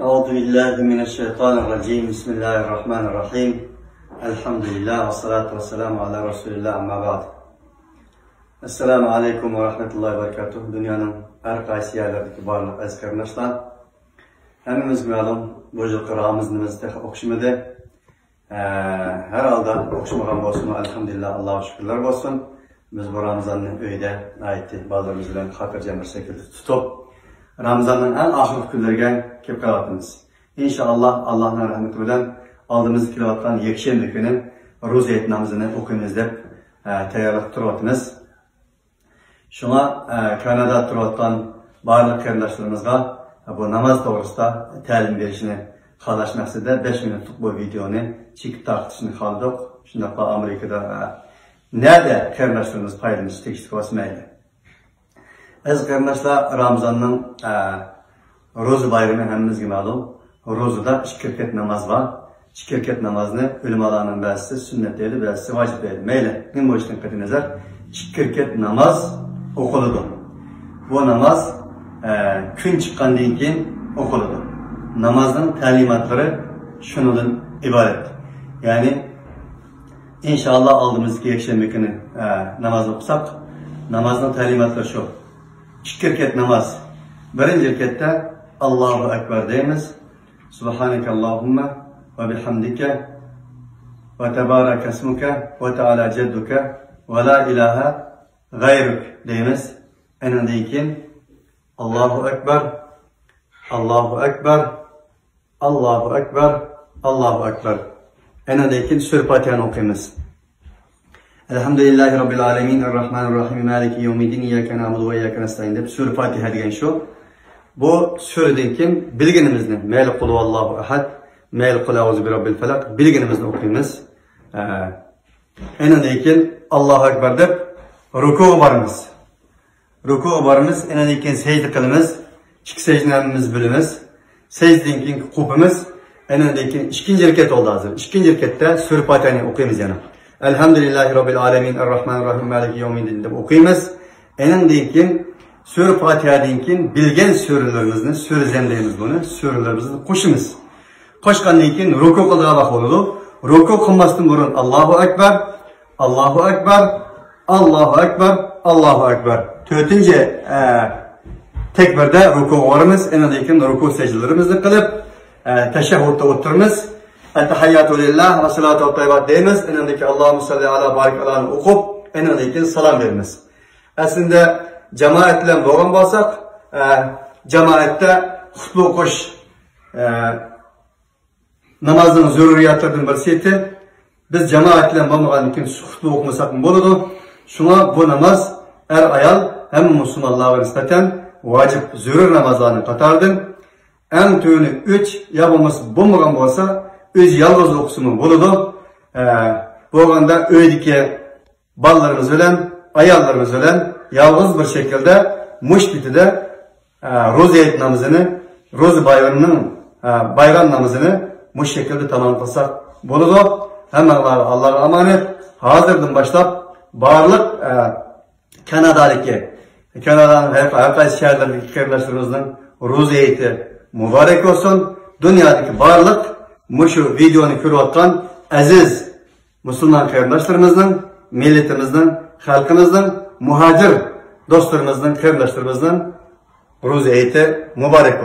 أعوذ بالله من الشيطان الرجيم بسم الله الرحمن الرحيم الحمد لله والصلاة والسلام على رسول الله أما بعد Assalamu alaikum ve rahmetullahi ve berekatuhu. Dünyanın her qaysi yerlerdeki barlıq aziz qardaşlar. Hemimiz məlum bu yıl qırağımızımız tek oxşamadı. Her halda oxşamagan bolsun, elhamdülillah, Allah'a şükürler bolsun. Biz bu Ramazan'ın öyde ayeti bazılarımız bilen xatircem bir şekilde tutup Ramazan'ın en ahir günlerine kep qalatımız. İnşallah Allah'ın rahmeti bilen aldığımız kilovattan yekşemli günün Ruz ayet namazını okuyunuz dep tayyorlab turyapmiz. Şuna Kanada turayotgan barliq qarindoshlarımizga bu namaz to'g'risida ta'lim berishni xohlash maqsadida 5 minutlik bu videoni chekib tarqatishni xohladik. Shundoqla Amerikada nerede qarindoshlarimiz foydalanishi tekshirib olmaydi. Aziz qarindoshlar, Ramazonning ro'za bayrami hammamizga ma'lum. Ro'zada 2 rakat namoz bor. 2 rakat namozni ulamolarning ba'zisi sunnat deydi, ba'zisi vojib deydi. Mayli, nima bo'lishidan qat'iy nazar 2 rakat namoz o'qiladi. Bu namoz kun chiqqandan keyin o'qiladi. Namozning ta'limotlari shundan iborat. Ya'ni inshaalloh oldimizga yakshanba kuni namoz o'qisak, namozning ta'limotlari shu. 2 rakat namoz. Birinchi rakatda Allohu akbar deymiz. Subhanakallahumma va bihamdika va tabaraka ismuka va ta'ala jadduka va la ilaha gayruk deymiz. Ondan keyin Allahu akbar, Allahu akbar, Allahu akbar, Allahu akbar. Ondan keyin sura Fatihani o'qiymiz. Elhamdülillahi Rabbil alemin, Errahmanirrahim, Maliki yevmiddin, iyyake na'budu ve iyyake nestaîn deb sura Fatiha degan shu. Bu suradan keyin bilganimizni, mayli qul huvallohu ahad, mayli qul a'uzu bi robbil falaq bilganimizni o'qiymiz. Ondan keyin Allahu akbar deb rukuga boramiz. Rukuga boramiz, ondan keyin sajda qilamiz. 2 sajdalarimizni bilamiz. Sajdadan keyin qo'pimiz. Ondan keyin ikinci rakat oldu hozir. İkinci rakatda sura Fatihani o'qiymiz yana. Elhamdülillahi Rabbil alemin, Errahmanirrahim, Maliki yevmiddin deb o'qiymiz. Ondan keyin sura Fatihadan keyin bilgan suralarimizni, so'zam deymiz buni, suralarimizni qo'shimiz. Qo'shgandan keyin ruku qiladigan bo'ladi. Ruku qilmasdan burun Allohu akbar, Allohu akbar, Allohu akbar, Allohu akbar. 4-chi tekbirda rukuga boramiz. Ondan keyin ruku sajdalarimizni qilib, tashahhudda o'tiramiz. At-tahiyyatu lillah va salatu va tayyibat deymiz. Ondan keyin Allohumma salli ala barik alani o'qib, ondan keyin salom beramiz. Aslında jamoat bilan bo'lgan bo'lsak, jamoatda xutba o'qish namozning zaruriyatlaridan birisi. Biz jamoat bilan bo'lmagandan keyin xutba o'qimasak bo'ladi. Shunga bu namoz er ayol hamma musulmonlarga nisbatan vojib zarur namozlarning qatoridan eng to'yini 3 ya bo'lmagan bo'lsa, o'z yolg'iz o'qisa bo'ladi. Bo'lganda uydagi bolalarimiz bilan, ayollarimiz bilan yalnız bir şekilde müşbitide roza ayet namazını, roza bayram namazını bu şekilde tamamlasak buludu. Hemen Allah'a emanet. Hazırdan başlap barlık Kanada'nın her qaysi şehirlerdeki kardeşlerimizin roza ayeti mübarek olsun. Dünyadaki barlık şu videonu görüyorken aziz Müslüman kardeşlerimizin, milletimizin, halkımızın, muhacir dostlarımızdan, kardeşlerimizden roza ayeti mübarek olsun.